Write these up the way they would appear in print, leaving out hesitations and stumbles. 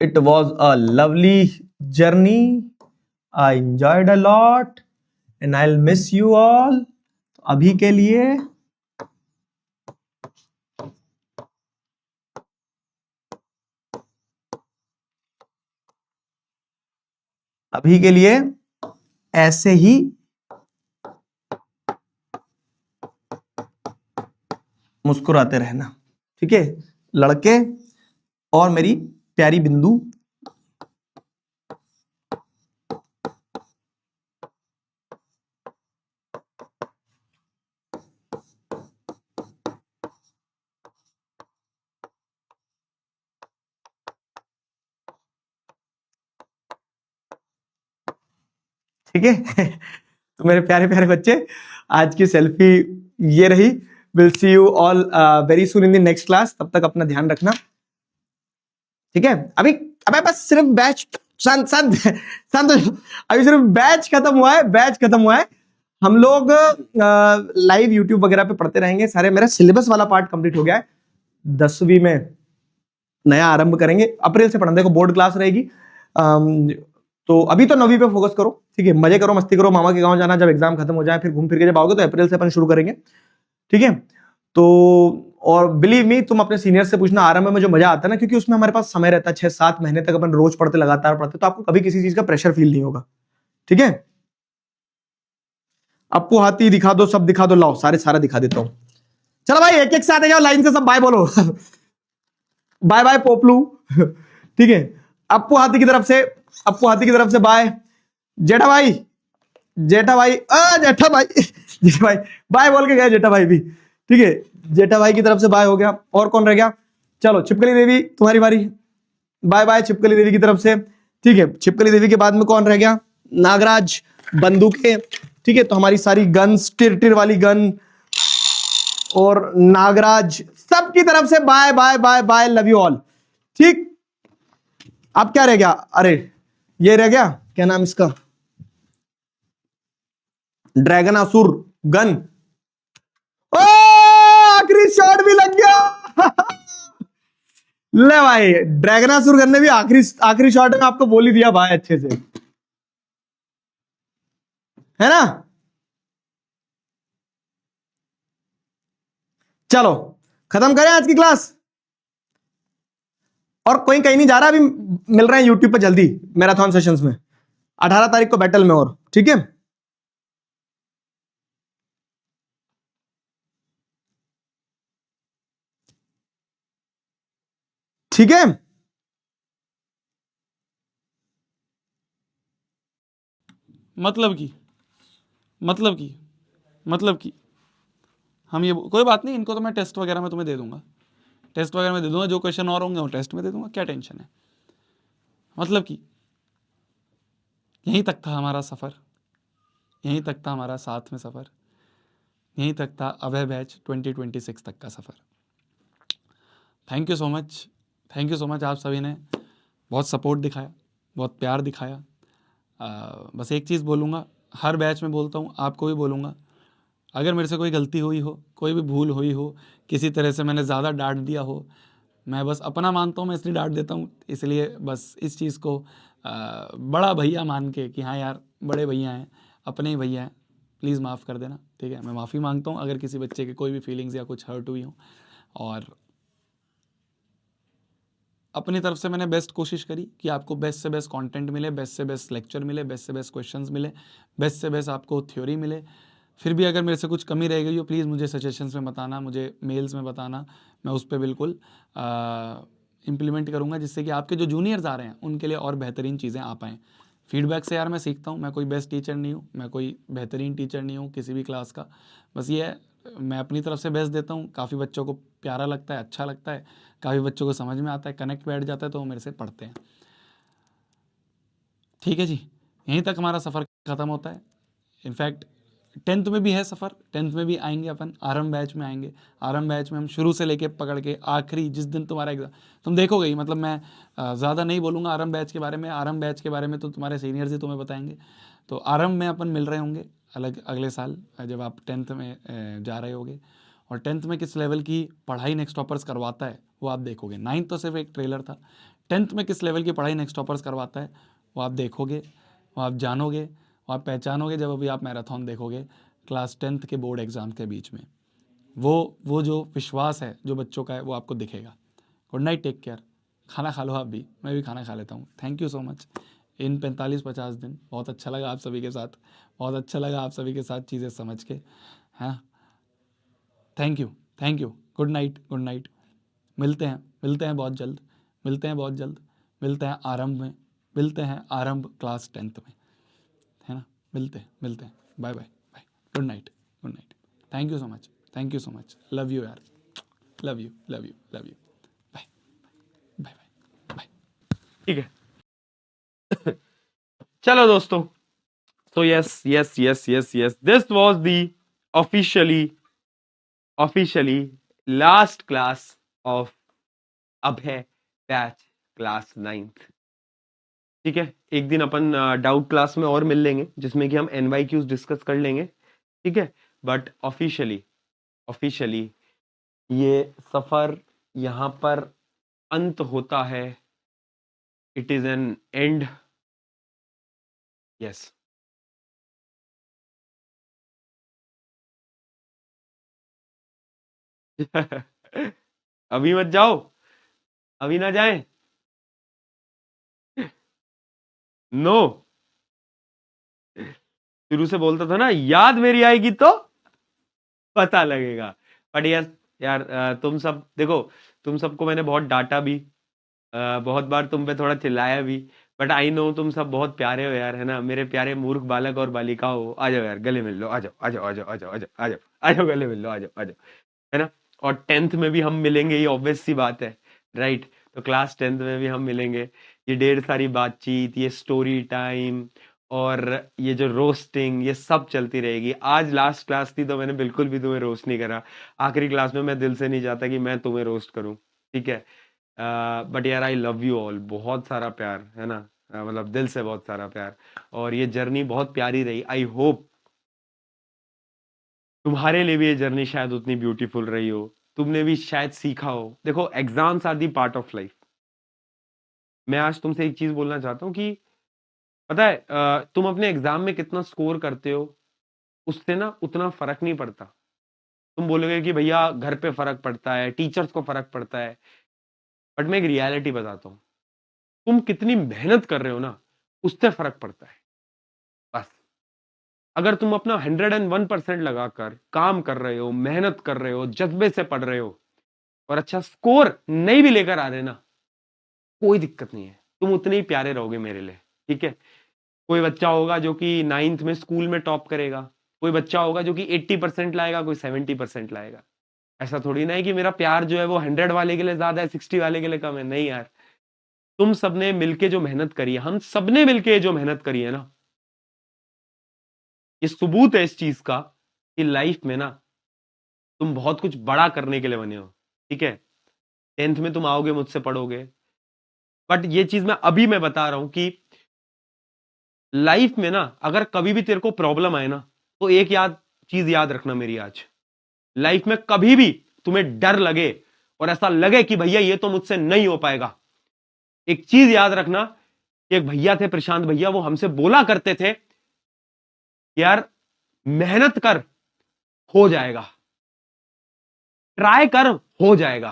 It was a lovely journey. I enjoyed a lot and I'll miss you all. अभी के लिए ऐसे ही मुस्कुराते रहना, ठीक है लड़के और मेरी प्यारी बिंदु। ठीक है तो मेरे प्यारे प्यारे बच्चे, आज की सेल्फी ये रही। Will see you all very soon in the next class. तब तक अपना ध्यान रखना, ठीक है। अभी अबे बस सिर्फ बैच शांत शांत शांत हो जाओ। अभी सिर्फ बैच खत्म हुआ है। हम लोग लाइव यूट्यूब वगैरह पे पढ़ते रहेंगे सारे। मेरा सिलेबस वाला पार्ट कंप्लीट हो गया है। 10वीं में नया आरंभ करेंगे, अप्रैल से पढ़ना। देखो बोर्ड क्लास रहेगी, तो अभी तो 9वीं पे फोकस करो, ठीक है। मजे करो, मस्ती करो, मामा के गांव जाना, जब एग्जाम खत्म हो जाए फिर घूम फिर के जब आओगे तो अप्रैल से अपन शुरू करेंगे, ठीक है। तो और बिलीव मी, तुम अपने सीनियर से पूछना आरंभ में जो मजा आता है ना, क्योंकि उसमें हमारे पास समय रहता है 6-7 महीने तक अपन रोज पढ़ते, लगातार पढ़ते, तो आपको कभी किसी चीज का प्रेशर फील नहीं होगा, ठीक है। अपू हाथी दिखा दो, सब दिखा दो, लाओ सारा दिखा देता हूं। चलो भाई एक एक साथ आ जाओ, लाइन से सब बाय बोलो बाय बाय पोपलू ठीक है। अपू हाथी की तरफ से बाय। जेठा भाई जेठा भाई बाय बोल के गए जेठा भाई भी, ठीक है। जेठा भाई की तरफ से बाय हो गया। और कौन रह गया? चलो छिपकली देवी तुम्हारी बारी, बाय बाय छिपकली देवी की तरफ से, ठीक है। छिपकली देवी के बाद में कौन रह गया? नागराज बंदूकें, ठीक है। तो हमारी सारी गन्स, टिर वाली गन और नागराज सबकी तरफ से bye bye bye bye, love you all, ठीक। अब क्या रह गया? अरे ये रह गया, क्या नाम इसका, ड्रैगन असुर गन। ओ आखिरी शॉट भी लग गया ले भाई, ड्रैगनासुर गन ने भी आखिरी शॉट में आपको बोल ही दिया भाई, अच्छे से, है ना। चलो खत्म करें आज की क्लास। और कोई कहीं नहीं जा रहा, अभी मिल रहे हैं यूट्यूब पे जल्दी मैराथन सेशंस में, 18 तारीख को बैटल में, और ठीक है। ठीक है, मतलब कि हम ये कोई बात नहीं, इनको तो मैं टेस्ट वगैरह में तुम्हें दे दूंगा, जो क्वेश्चन और होंगे वो टेस्ट में दे दूंगा, क्या टेंशन है। मतलब कि यहीं तक था हमारा सफ़र, यहीं तक था हमारा साथ में सफ़र, यहीं तक था अभय बैच 2026 तक का सफ़र। थैंक यू सो मच आप सभी ने बहुत सपोर्ट दिखाया, बहुत प्यार दिखाया। बस एक चीज़ बोलूँगा, हर बैच में बोलता हूँ, आपको भी बोलूँगा, अगर मेरे से कोई गलती हुई हो, कोई भी भूल हुई हो, किसी तरह से मैंने ज़्यादा डांट दिया हो, मैं बस अपना मानता हूँ, मैं इसलिए डांट देता हूँ, इसलिए बस इस चीज़ को बड़ा भैया मान के कि हाँ यार बड़े भैया हैं, अपने ही भैया हैं, प्लीज़ माफ़ कर देना, ठीक है। मैं माफ़ी मांगता हूँ अगर किसी बच्चे के कोई भी फीलिंग्स या कुछ हर्ट हुई हो, और अपनी तरफ से मैंने बेस्ट कोशिश करी कि आपको बेस्ट से बेस्ट कंटेंट मिले, बेस्ट से बेस्ट लेक्चर मिले, बेस्ट से बेस्ट क्वेश्चंस मिले, बेस्ट से बेस्ट आपको थ्योरी मिले। फिर भी अगर मेरे से कुछ कमी रह गई हो, प्लीज़ मुझे सजेशंस में बताना, मुझे मेल्स में बताना, मैं उस पर बिल्कुल इम्प्लीमेंट करूँगा, जिससे कि आपके जो जूनियर्स आ रहे हैं उनके लिए और बेहतरीन चीज़ें आ पाएँ। फीडबैक से यार मैं सीखता हूँ, मैं कोई बेस्ट टीचर नहीं हूँ, मैं कोई बेहतरीन टीचर नहीं हूँ किसी भी क्लास का। बस ये है, मैं अपनी तरफ से बेस्ट देता हूँ, काफ़ी बच्चों को प्यारा लगता है, अच्छा लगता है, काफ़ी बच्चों को समझ में आता है, कनेक्ट बैठ जाता है, तो वो मेरे से पढ़ते हैं। ठीक है जी, यहीं तक हमारा सफ़र ख़त्म होता है। इनफैक्ट 10th में भी है सफ़र, 10th में भी आएंगे अपन, आरंभ बैच में आएंगे। आरंभ बैच में हम शुरू से लेके पकड़ के आखिरी जिस दिन तुम्हारा एग्ज़ाम, तुम देखोगे ही, मतलब मैं ज़्यादा नहीं बोलूँगा आरंभ बैच के बारे में। आरंभ बैच के बारे में तो तुम्हारे सीनियर्स ही तुम्हें बताएंगे। तो आरंभ में अपन मिल रहे होंगे अगले साल, जब आप 10th में जा रहे होगे, और 10th में किस लेवल की पढ़ाई नेक्स्ट टॉपर्स करवाता है वो आप देखोगे। 9th तो सिर्फ एक ट्रेलर था, 10th में किस लेवल की पढ़ाई नेक्स्ट टॉपर्स करवाता है वो आप देखोगे, वो आप जानोगे, वो आप पहचानोगे जब अभी आप मैराथन देखोगे क्लास 10th के बोर्ड एग्जाम के बीच में। वो जो विश्वास है जो बच्चों का है वो आपको दिखेगा। Good night, take care. खाना खा लो आप भी, मैं भी खाना खा लेता हूँ। Thank you so much. इन 45-50 दिन बहुत अच्छा लगा आप सभी के साथ, बहुत अच्छा लगा आप सभी के साथ चीज़ें समझ के, है। Thank you, thank you. Good night, good night. मिलते हैं बहुत जल्द, मिलते हैं बहुत जल्द, मिलते हैं आरंभ में, मिलते हैं आरंभ क्लास 10th में, है ना। मिलते हैं। Bye bye bye. Good night, good night. Thank you so much, thank you so much. Love you यार, love you, love you, love you. Bye bye bye bye. ठीक है। चलो दोस्तों, so yes, this was the officially last class of Abhay batch class 9th। ठीक है, एक दिन अपन doubt class में और मिल लेंगे जिसमें कि हम NYQs डिस्कस कर लेंगे। ठीक है, बट ऑफिशियली ये सफर यहां पर अंत होता है। It is an and. Yes, अभी मत जाओ, अभी ना जाए। नो, शुरू से बोलता था ना, याद मेरी आएगी तो पता लगेगा। बट यस यार, तुम सब देखो, तुम सबको मैंने बहुत डांटा भी, बहुत बार तुम पे थोड़ा चिल्लाया भी, बट आई नो तुम सब बहुत प्यारे हो यार, है ना, मेरे प्यारे मूर्ख बालक और बालिकाओं। आ जाओ यार, गले मिल लो, आ जाओ आ जाओ आ जाओ आ जाओ आ जाओ आ जाओ आ जाओ, गले मिल लो, आ जाओ आ जाओ, है ना। और 10th में भी हम मिलेंगे, ये ऑब्वियस सी बात है, राइट। तो क्लास 10th में भी हम मिलेंगे। ये ढेर सारी बातचीत, ये स्टोरी टाइम और ये जो रोस्टिंग, ये सब चलती रहेगी। आज लास्ट क्लास थी तो मैंने बिल्कुल भी तुम्हें रोस्ट नहीं करा। आखिरी क्लास में मैं दिल से नहीं चाहता कि मैं तुम्हें रोस्ट करूं, ठीक है। बट यार, आई लव यू ऑल, बहुत सारा प्यार, है ना। मतलब दिल से बहुत सारा प्यार। और ये जर्नी बहुत प्यारी रही। आई होप तुम्हारे लिए भी ये जर्नी शायद उतनी ब्यूटीफुल रही हो, तुमने भी शायद सीखा हो। देखो, exams are the part of life. मैं आज तुमसे एक चीज बोलना चाहता हूँ कि पता है, तुम अपने एग्जाम में कितना स्कोर करते हो उससे ना उतना फर्क नहीं पड़ता। तुम बोलोगे कि भैया घर पे फर्क पड़ता है, टीचर्स को फर्क पड़ता है, बट मैं एक रियलिटी बताता हूँ। तुम कितनी मेहनत कर रहे हो ना, उससे फर्क पड़ता है। बस, अगर तुम अपना 101% लगाकर काम कर रहे हो, मेहनत कर रहे हो, जज्बे से पढ़ रहे हो और अच्छा स्कोर नहीं भी लेकर आ रहे ना, कोई दिक्कत नहीं है, तुम उतने ही प्यारे रहोगे मेरे लिए। ठीक है। कोई बच्चा होगा जो कि 9th में स्कूल में टॉप करेगा, कोई बच्चा होगा जो कि 80% लाएगा, कोई 70% लाएगा। ऐसा थोड़ी ना है कि मेरा प्यार जो है वो 100 वाले के लिए ज्यादा है, 60 वाले के लिए कम है। नहीं यार, तुम सबने मिलके जो मेहनत करी है, हम सबने मिलके जो मेहनत करी है ना, ये सबूत है इस चीज का कि लाइफ में ना तुम बहुत कुछ बड़ा करने के लिए बने हो। ठीक है, 10th में तुम आओगे, मुझसे पढ़ोगे, बट ये चीज मैं बता रहा हूं कि लाइफ में ना अगर कभी भी तेरे को प्रॉब्लम आए ना, तो एक चीज याद रखना मेरी आज। लाइफ में कभी भी तुम्हें डर लगे और ऐसा लगे कि भैया ये तो मुझसे नहीं हो पाएगा, एक चीज याद रखना कि एक भैया थे, प्रशांत भैया, वो हमसे बोला करते थे कि यार मेहनत कर, हो जाएगा, ट्राई कर, हो जाएगा।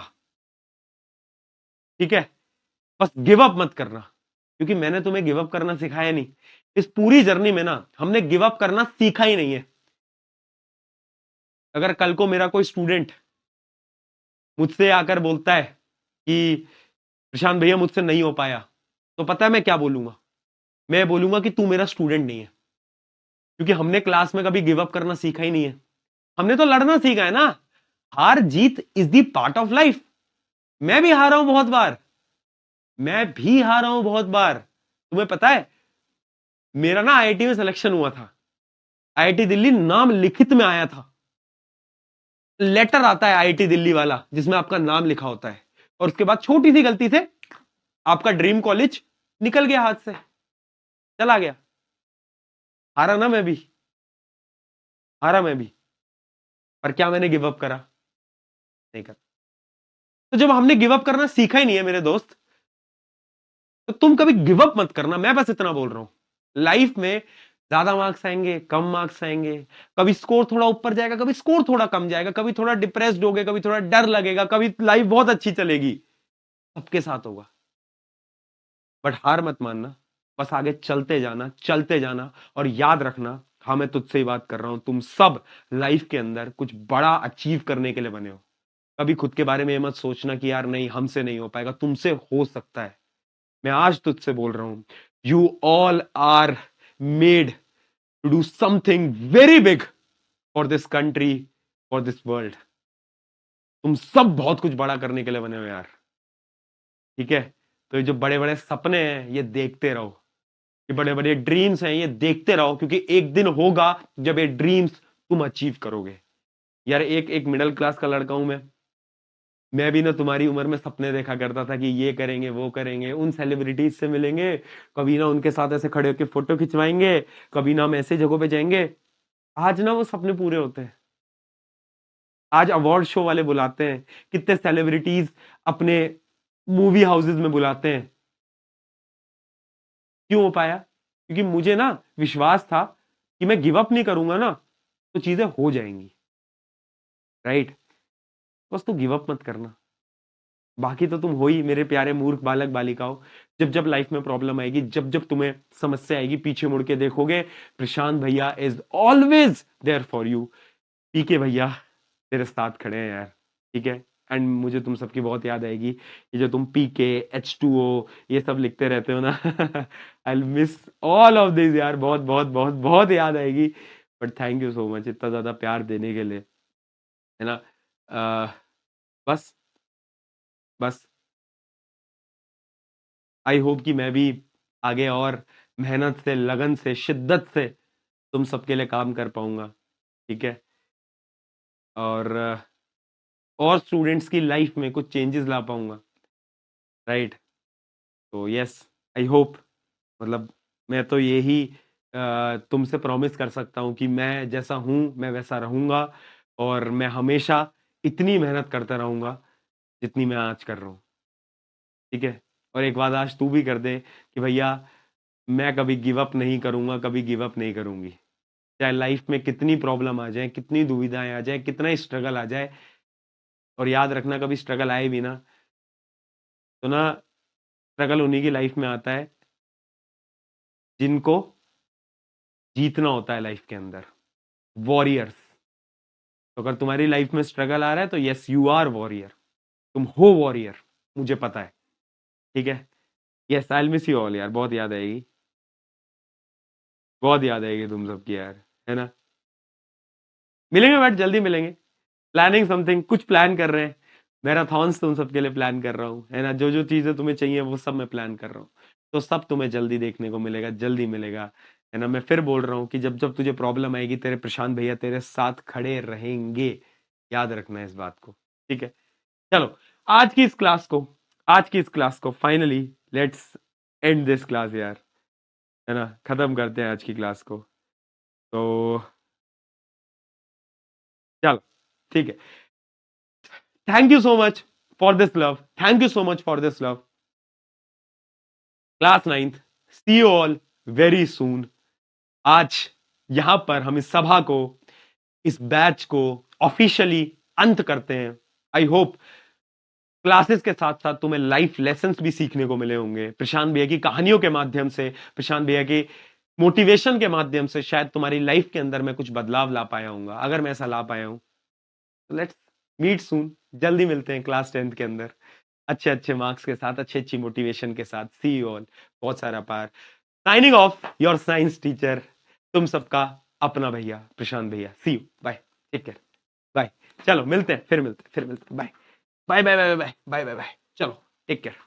ठीक है, बस गिव अप मत करना, क्योंकि मैंने तुम्हें गिव अप करना सिखाया नहीं। इस पूरी जर्नी में ना हमने गिव अप करना सीखा ही नहीं है। अगर कल को मेरा कोई स्टूडेंट मुझसे आकर बोलता है कि प्रशांत भैया मुझसे नहीं हो पाया, तो पता है मैं क्या बोलूंगा? मैं बोलूंगा कि तू मेरा स्टूडेंट नहीं है, क्योंकि हमने क्लास में कभी गिव अप करना सीखा ही नहीं है। हमने तो लड़ना सीखा है ना। हार जीत is the part of life. मैं भी हारा हूं बहुत बार, मैं भी हारा हूं बहुत बार। तुम्हें पता है, मेरा ना IIT में सिलेक्शन हुआ था, IIT दिल्ली नाम लिखित में आया था। लेटर आता है IIT दिल्ली वाला जिसमें आपका नाम लिखा होता है, और उसके बाद छोटी सी गलती से आपका ड्रीम कॉलेज निकल गया हाथ से, चला गया। हारा ना, मैं भी हारा, मैं भी। पर क्या मैंने गिव अप करा? नहीं करा। तो जब हमने गिव अप करना सीखा ही नहीं है मेरे दोस्त, तो तुम कभी गिव अप मत करना, मैं बस इतना बोल रहा हूं। लाइफ में ज्यादा मार्क्स आएंगे, कम मार्क्स आएंगे, कभी स्कोर थोड़ा ऊपर जाएगा, कभी स्कोर थोड़ा कम जाएगा, कभी थोड़ा डिप्रेस्ड होगे, कभी थोड़ा डर लगेगा, कभी लाइफ बहुत अच्छी चलेगी, सबके साथ होगा। बट हार मत मानना, बस आगे चलते जाना। और याद रखना, हाँ मैं तुझसे ही बात कर रहा हूं, तुम सब लाइफ के अंदर कुछ बड़ा अचीव करने के लिए बने हो। कभी खुद के बारे में ये मत सोचना कि यार नहीं हमसे नहीं हो पाएगा, तुमसे हो सकता है। मैं आज तुझसे बोल रहा हूं, you all are made to do something very big for this country, for this world. तुम सब बहुत कुछ बड़ा करने के लिए बने हो यार, ठीक है? तो ये जो बड़े बड़े सपने हैं ये देखते रहो, ये बड़े बड़े ड्रीम्स हैं ये देखते रहो, क्योंकि एक दिन होगा जब ये ड्रीम्स तुम अचीव करोगे। यार एक मिडिल क्लास का लड़का हूं मैं भी ना तुम्हारी उम्र में सपने देखा करता था कि ये करेंगे वो करेंगे, उन सेलिब्रिटीज से मिलेंगे, कभी ना उनके साथ ऐसे खड़े होकर फोटो खिंचवाएंगे, कभी ना हम ऐसे जगहों पे जाएंगे। आज ना वो सपने पूरे होते हैं। आज अवार्ड शो वाले बुलाते हैं, कितने सेलिब्रिटीज अपने मूवी हाउसेस में बुलाते हैं। क्यों हो पाया? क्योंकि मुझे ना विश्वास था कि मैं गिव अप नहीं करूंगा ना तो चीजें हो जाएंगी, राइट? बस तू गिव अप मत करना, बाकी तो तुम हो ही मेरे प्यारे मूर्ख बालक बालिकाओं। जब जब लाइफ में प्रॉब्लम आएगी, जब जब तुम्हें समस्या आएगी, पीछे मुड़ के देखोगे, प्रशांत भैया is always there for you. PK भैया तेरे साथ खड़े हैं यार, ठीक है? एंड मुझे तुम सबकी बहुत याद आएगी, ये जो तुम पीके H2O ये सब लिखते रहते हो ना I miss all of this यार, बहुत बहुत बहुत बहुत याद आएगी। But thank you so much इतना ज्यादा प्यार देने के लिए, है ना? बस बस आई होप कि मैं भी आगे और मेहनत से, लगन से, शिद्दत से तुम सबके लिए काम कर पाऊंगा, ठीक है? और स्टूडेंट्स की लाइफ में कुछ चेंजेस ला पाऊंगा, राइट? तो यस, आई होप, मतलब मैं तो यही तुमसे प्रॉमिस कर सकता हूँ कि मैं जैसा हूँ मैं वैसा रहूंगा, और मैं हमेशा इतनी मेहनत करता रहूंगा जितनी मैं आज कर रहा हूँ, ठीक है? और एक बात आज तू भी कर दे कि भैया मैं कभी गिव अप नहीं करूंगा, कभी गिव अप नहीं करूंगी, चाहे लाइफ में कितनी प्रॉब्लम आ जाए, कितनी दुविधाएं आ जाए, कितना स्ट्रगल आ जाए। और याद रखना, कभी स्ट्रगल आए भी ना तो ना, स्ट्रगल उन्हीं की लाइफ में आता है जिनको जीतना होता है लाइफ के अंदर, वॉरियर्स। तो अगर तुम्हारी लाइफ में स्ट्रगल आ रहा है तो यस यू आर वॉरियर, तुम हो वॉरियर, मुझे पता है, ठीक है? Yes I will miss you all यार, बहुत याद आएगी, बहुत याद आएगी तुम सबकी यार, है ना? मिलेंगे, बट जल्दी मिलेंगे। प्लानिंग समथिंग, कुछ प्लान कर रहे हैं, मैराथॉन्स तुम सबके लिए प्लान कर रहा हूँ, है ना? जो जो चीजें तुम्हें चाहिए वो सब मैं प्लान कर रहा हूँ, तो सब तुम्हें जल्दी देखने को मिलेगा, जल्दी मिलेगा, है ना? मैं फिर बोल रहा हूँ कि जब जब तुझे प्रॉब्लम आएगी तेरे प्रशांत भैया तेरे साथ खड़े रहेंगे, याद रखना इस बात को, ठीक है? चलो आज की इस क्लास को finally let's end this class यार, है ना? खत्म करते हैं आज की क्लास को, तो चलो ठीक है। Thank you so much for this love, thank you so much for this love. Class 9th, see you all very soon. आज यहां पर हम इस सभा को, इस बैच को ऑफिशियली अंत करते हैं। आई होप क्लासेस के साथ साथ तुम्हें लाइफ लेसन्स भी सीखने को मिले होंगे, प्रशांत भैया की कहानियों के माध्यम से, प्रशांत भैया की मोटिवेशन के माध्यम से शायद तुम्हारी लाइफ के अंदर मैं कुछ बदलाव ला पाया हूँ। अगर मैं ऐसा ला पाया हूं तो लेट्स मीट सून, जल्दी मिलते हैं क्लास 10th के अंदर, अच्छे अच्छे मार्क्स के साथ, अच्छी अच्छी मोटिवेशन के साथ। सी यू ऑल, बहुत सारा प्यार। Signing off your science teacher, तुम सबका अपना भैया प्रशांत भैया। See you, bye, take care, bye. चलो मिलते हैं, फिर मिलते हैं, bye bye bye bye bye bye bye bye, चलो टेक केयर।